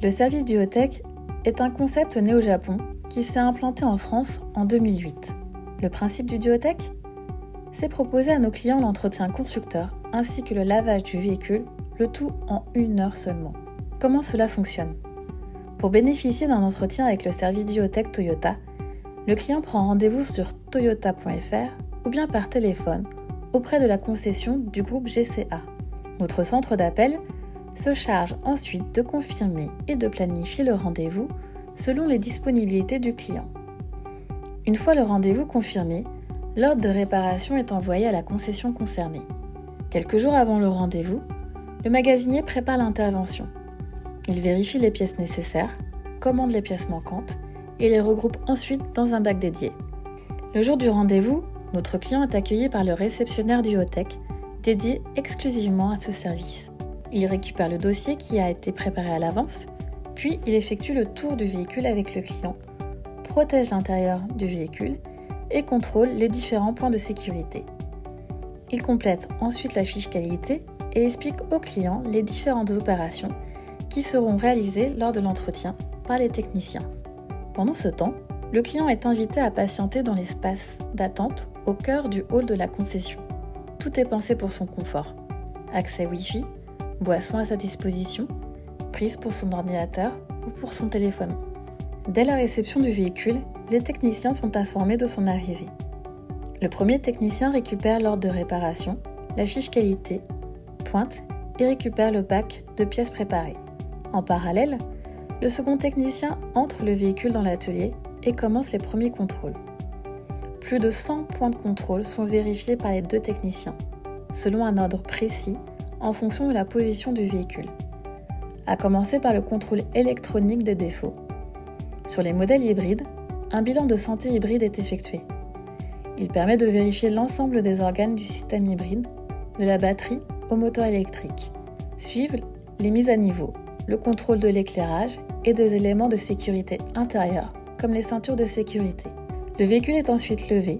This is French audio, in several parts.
Le service Duotech est un concept né au Japon qui s'est implanté en France en 2008. Le principe du Duotech ? C'est proposer à nos clients l'entretien constructeur ainsi que le lavage du véhicule, le tout en 1 heure seulement. Comment cela fonctionne ? Pour bénéficier d'un entretien avec le service Duotech Toyota, le client prend rendez-vous sur toyota.fr ou bien par téléphone auprès de la concession du groupe GCA. Notre centre d'appel se charge ensuite de confirmer et de planifier le rendez-vous selon les disponibilités du client. Une fois le rendez-vous confirmé, l'ordre de réparation est envoyé à la concession concernée. Quelques jours avant le rendez-vous, le magasinier prépare l'intervention. Il vérifie les pièces nécessaires, commande les pièces manquantes et les regroupe ensuite dans un bac dédié. Le jour du rendez-vous, notre client est accueilli par le réceptionnaire du Duotech, dédié exclusivement à ce service. Il récupère le dossier qui a été préparé à l'avance, puis il effectue le tour du véhicule avec le client, protège l'intérieur du véhicule et contrôle les différents points de sécurité. Il complète ensuite la fiche qualité et explique au client les différentes opérations qui seront réalisées lors de l'entretien par les techniciens. Pendant ce temps, le client est invité à patienter dans l'espace d'attente au cœur du hall de la concession. Tout est pensé pour son confort. Accès Wi-Fi, boisson à sa disposition, prise pour son ordinateur ou pour son téléphone. Dès la réception du véhicule, les techniciens sont informés de son arrivée. Le premier technicien récupère l'ordre de réparation, la fiche qualité, pointe et récupère le bac de pièces préparées. En parallèle, le second technicien entre le véhicule dans l'atelier et commence les premiers contrôles. Plus de 100 points de contrôle sont vérifiés par les 2 techniciens, selon un ordre précis en fonction de la position du véhicule. À commencer par le contrôle électronique des défauts. Sur les modèles hybrides, un bilan de santé hybride est effectué. Il permet de vérifier l'ensemble des organes du système hybride, de la batterie au moteur électrique. Suivent les mises à niveau, le contrôle de l'éclairage et des éléments de sécurité intérieure, comme les ceintures de sécurité. Le véhicule est ensuite levé,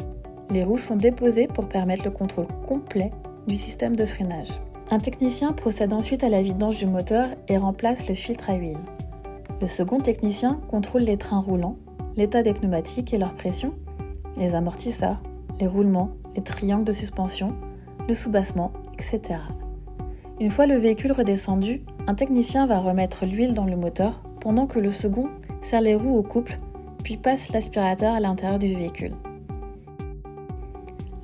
les roues sont déposées pour permettre le contrôle complet du système de freinage. Un technicien procède ensuite à la vidange du moteur et remplace le filtre à huile. Le second technicien contrôle les trains roulants, l'état des pneumatiques et leur pression, les amortisseurs, les roulements, les triangles de suspension, le soubassement, etc. Une fois le véhicule redescendu, un technicien va remettre l'huile dans le moteur pendant que le second serre les roues au couple puis passe l'aspirateur à l'intérieur du véhicule.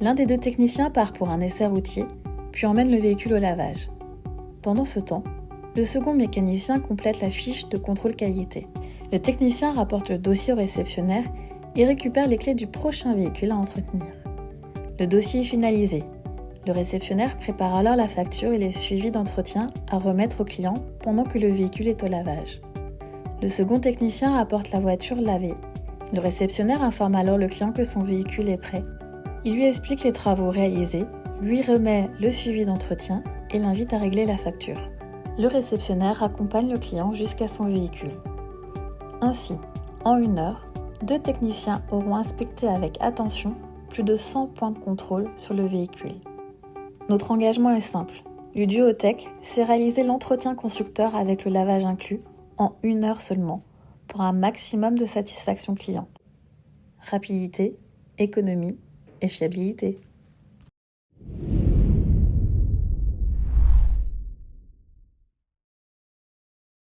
L'un des 2 techniciens part pour un essai routier puis emmène le véhicule au lavage. Pendant ce temps, le second mécanicien complète la fiche de contrôle qualité. Le technicien rapporte le dossier au réceptionnaire et récupère les clés du prochain véhicule à entretenir. Le dossier est finalisé. Le réceptionnaire prépare alors la facture et les suivis d'entretien à remettre au client pendant que le véhicule est au lavage. Le second technicien rapporte la voiture lavée. Le réceptionnaire informe alors le client que son véhicule est prêt. Il lui explique les travaux réalisés, lui remet le suivi d'entretien et l'invite à régler la facture. Le réceptionnaire accompagne le client jusqu'à son véhicule. Ainsi, en 1 heure, 2 techniciens auront inspecté avec attention plus de 100 points de contrôle sur le véhicule. Notre engagement est simple. Le Duotech sait réaliser l'entretien constructeur avec le lavage inclus en 1 heure seulement, pour un maximum de satisfaction client. Rapidité, économie et fiabilité.